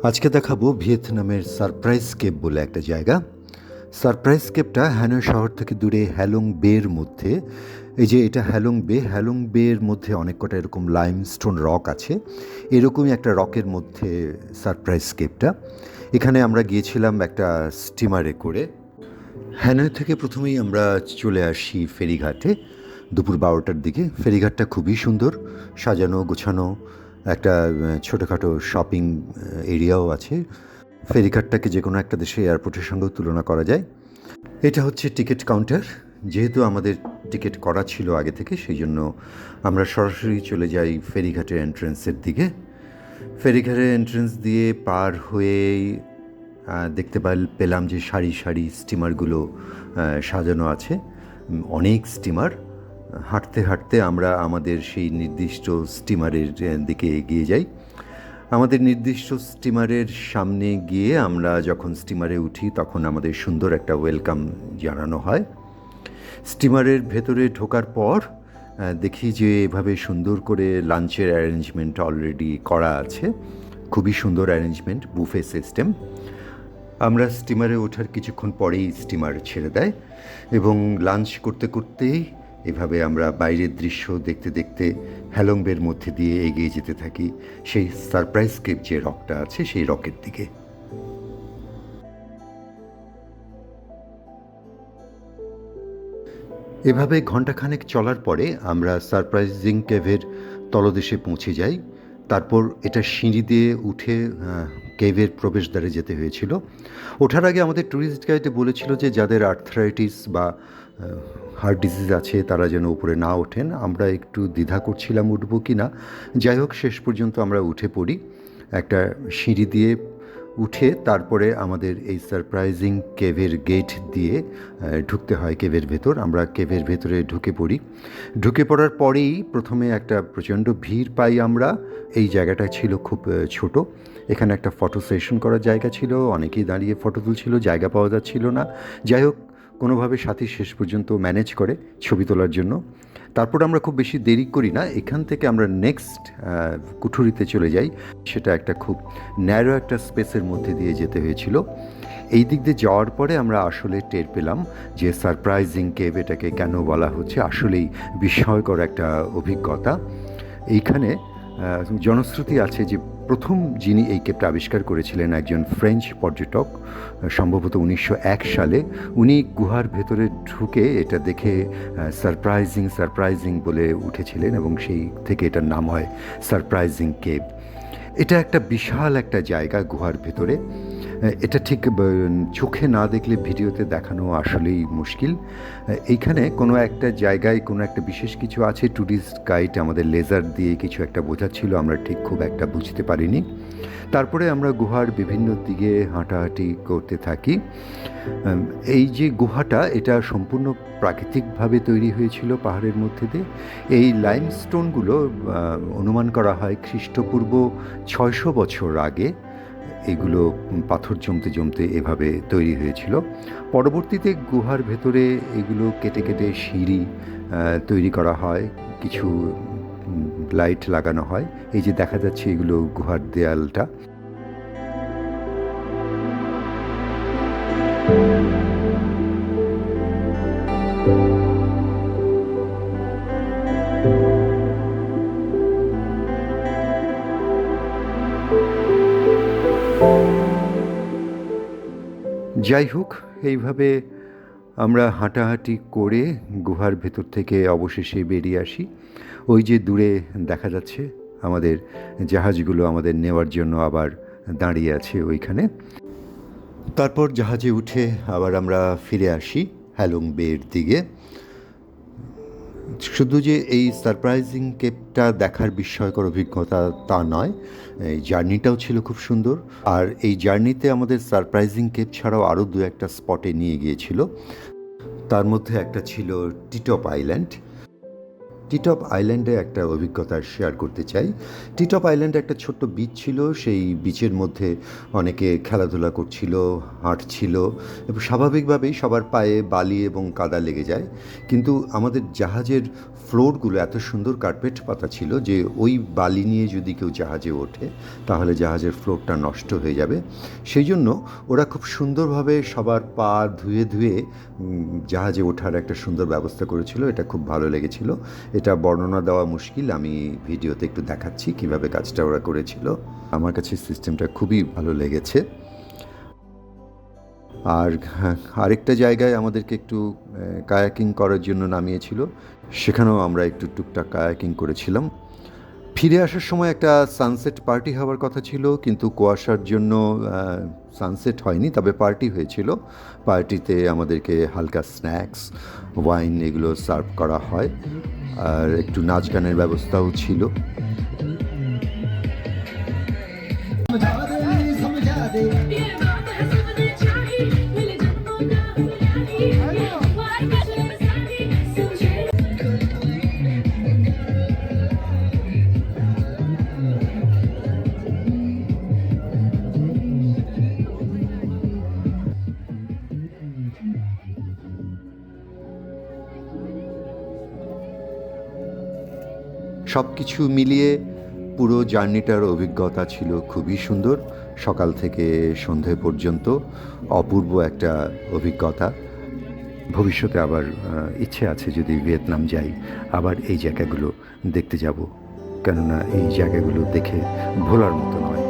আজকে দেখাবো ভিয়েতনামের সারপ্রাইজ কেপ বলে একটা জায়গা। সারপ্রাইজ কেপটা হ্যানয় শহর থেকে দূরে হ্যালং বের মধ্যে। এই যে এটা হ্যালং বের মধ্যে অনেক কটা এরকম লাইমস্টোন রক আছে। এরকমই একটা রকের মধ্যে সারপ্রাইজ কেপটা। এখানে আমরা গিয়েছিলাম একটা স্টিমারে করে। হ্যানয় থেকে প্রথমেই আমরা চলে আসি ফেরিঘাটে দুপুর 12টার দিকে। ফেরিঘাটটা খুবই সুন্দর, সাজানো গোছানো, একটা ছোটোখাটো শপিং এরিয়াও আছে। ফেরিঘাটটাকে যে কোনো একটা দেশের এয়ারপোর্টের সঙ্গেও তুলনা করা যায়। এটা হচ্ছে টিকিট কাউন্টার। যেহেতু আমাদের টিকিট করা ছিল আগে থেকে, সেই জন্য আমরা সরাসরি চলে যাই ফেরিঘাটের এন্ট্রেন্সের দিকে। ফেরিঘাটের এন্ট্রেন্স দিয়ে পার হয়েই দেখতে পেলাম যে সারি সারি স্টিমারগুলো সাজানো আছে। অনেক স্টিমার। হাঁটতে হাঁটতে আমরা আমাদের সেই নির্দিষ্ট স্টিমারের দিকে এগিয়ে যাই। আমাদের নির্দিষ্ট স্টিমারের সামনে গিয়ে আমরা যখন স্টিমারে উঠি তখন আমাদের সুন্দর একটা ওয়েলকাম জানানো হয়। স্টিমারের ভেতরে ঢোকার পর দেখি যে এভাবে সুন্দর করে লাঞ্চের অ্যারেঞ্জমেন্ট অলরেডি করা আছে। খুবই সুন্দর অ্যারেঞ্জমেন্ট, বুফে সিস্টেম। আমরা স্টিমারে ওঠার কিছুক্ষণ পরেই স্টিমার ছেড়ে দেয় এবং লাঞ্চ করতে করতেই এভাবে আমরা বাইরের দৃশ্য দেখতে দেখতে হ্যালং বের মধ্যে দিয়ে এগিয়ে যেতে থাকি সেই সারপ্রাইজ কেপ যে রকটা আছে সেই রকের দিকে। এভাবে ঘণ্টাখানেক চলার পরে আমরা সারপ্রাইজিং কেভের তলদেশে পৌঁছে যাই। তারপর এটা সিঁড়ি দিয়ে উঠে কেভের প্রবেশদ্বারে যেতে হয়েছিল। ওঠার আগে আমাদের ট্যুরিস্ট গাইডে বলেছিল যে যাদের আর্থ্রাইটিস বা হার্ট ডিজিজ আছে তারা যেন উপরে না ওঠেন। আমরা একটু দ্বিধা করছিলাম উঠবো কি না। যাই হোক, শেষ পর্যন্ত আমরা উঠে পড়ি। একটা সিঁড়ি দিয়ে উঠে তারপরে আমাদের এই সারপ্রাইজিং কেভের গেট দিয়ে ঢুকতে হয় কেভের ভেতর। আমরা কেভের ভেতরে ঢুকে পড়ি। ঢুকে পড়ার পরেই প্রথমে একটা প্রচণ্ড ভিড় পাই আমরা। এই জায়গাটা ছিল খুব ছোট। এখানে একটা ফটো সেশন করার জায়গা ছিল, অনেকেই দাঁড়িয়ে ফটো তুলছিল, জায়গা পাওয়া যাচ্ছিল না। যাই হোক, কোনোভাবে সাথী শেষ পর্যন্ত ম্যানেজ করে ছবি তোলার জন্য। তারপর আমরা খুব বেশি দেরি করি না, এখান থেকে আমরা নেক্সট কুঠুরিতে চলে যাই। সেটা একটা খুব ন্যারো একটা স্পেসের মধ্যে দিয়ে যেতে হয়েছিল। এই দিক দিয়ে যাওয়ার পরে আমরা আসলে টের পেলাম যে সারপ্রাইজিং কেভ এটাকে কেন বলা হচ্ছে। আসলেই বিস্ময়কর একটা অভিজ্ঞতা। এইখানে জনশ্রুতি আছে যে প্রথম যিনি এই কেপটা আবিষ্কার করেছিলেন একজন ফ্রেঞ্চ পর্যটক, সম্ভবত 1901 সালে। উনি গুহার ভেতরে ঢুকে এটা দেখে সারপ্রাইজিং বলে উঠেছিলেন এবং সেই থেকে এটার নাম হয় সারপ্রাইজিং কেভ। এটা একটা বিশাল একটা জায়গা গুহার ভেতরে। এটা ঠিক চোখে না দেখলে ভিডিওতে দেখানো আসলেই মুশকিল। এইখানে কোনো একটা জায়গায় কোনো একটা বিশেষ কিছু আছে। ট্যুরিস্ট গাইড আমাদের লেজার দিয়ে কিছু একটা বোঝাচ্ছিল, আমরা ঠিক খুব একটা বুঝতে পারিনি। তারপরে আমরা গুহার বিভিন্ন দিকে হাঁটাহাঁটি করতে থাকি। এই যে গুহাটা, এটা সম্পূর্ণ প্রাকৃতিকভাবে তৈরি হয়েছিল পাহাড়ের মধ্যে দিয়ে। এই লাইমস্টোনগুলো অনুমান করা হয় খ্রিস্টপূর্ব 600 বছর আগে এগুলো পাথর জমতে জমতে এভাবে তৈরি হয়েছিল। পরবর্তীতে গুহার ভেতরে এগুলো কেটে কেটে সিঁড়ি তৈরি করা হয়, কিছু লাইট লাগানো হয়। এই যে দেখা যাচ্ছে এগুলো গুহার দেয়ালটা। যাই হোক, এইভাবে আমরা হাঁটাহাঁটি করে গুহার ভেতর থেকে অবশেষে বেরিয়ে আসি। ওই যে দূরে দেখা যাচ্ছে আমাদের জাহাজগুলো আমাদের নেওয়ার জন্য আবার দাঁড়িয়ে আছে ওইখানে। তারপর জাহাজে উঠে আবার আমরা ফিরে আসি হ্যালং বের দিকে। শুধু যে এই সারপ্রাইজিং কেপটা দেখার বিস্ময়কর অভিজ্ঞতা তা নয়, এই জার্নিটাও ছিল খুব সুন্দর। আর এই জার্নিতে আমাদের সারপ্রাইজিং কেপ ছাড়াও আরও দু একটা স্পটে নিয়ে গিয়েছিল। তার মধ্যে একটা ছিল টিটপ আইল্যান্ড। টিটপ আইল্যান্ডে একটা অভিজ্ঞতা শেয়ার করতে চাই। টিটপ আইল্যান্ডে একটা ছোট্ট বিচ ছিল, সেই বিচের মধ্যে অনেকে খেলাধুলা করছিল, হাঁটছিল এবং স্বাভাবিকভাবেই সবার পায়ে বালি এবং কাদা লেগে যায়। কিন্তু আমাদের জাহাজের ফ্লোরগুলো এত সুন্দর কার্পেট পাতা ছিল যে ওই বালি নিয়ে যদি কেউ জাহাজে ওঠে তাহলে জাহাজের ফ্লোরটা নষ্ট হয়ে যাবে। সেই জন্য ওরা খুব সুন্দরভাবে সবার পা ধুয়ে ধুয়ে জাহাজে ওঠার একটা সুন্দর ব্যবস্থা করেছিল। এটা খুব ভালো লেগেছিল। এটা বর্ণনা দেওয়া মুশকিল, আমি ভিডিওতে একটু দেখাচ্ছি কিভাবে কাজটা ওরা করেছিল। আমার কাছে সিস্টেমটা খুবই ভালো লেগেছে। আর হ্যাঁ, আরেকটা জায়গায় আমাদেরকে একটু কায়াকিং করার জন্য নামিয়েছিল, সেখানেও আমরা একটু টুকটাক কায়াকিং করেছিলাম। ফিরে আসার সময় একটা সানসেট পার্টি হওয়ার কথা ছিল, কিন্তু কুয়াশার জন্য সানসেট হয়নি, তবে পার্টি হয়েছিল। পার্টিতে আমাদেরকে হালকা স্ন্যাক্স, ওয়াইন এগুলো সার্ভ করা হয়, আর একটু নাচ গানের ব্যবস্থাও ছিল। সব কিছু মিলিয়ে পুরো জার্নিটার অভিজ্ঞতা ছিল খুবই সুন্দর। সকাল থেকে সন্ধে পর্যন্ত অপূর্ব একটা অভিজ্ঞতা। ভবিষ্যতে আবার ইচ্ছে আছে যদি ভিয়েতনাম যাই আবার এই জায়গাগুলো দেখতে যাব, কেননা এই জায়গাগুলো দেখে ভোলার মতো নয়।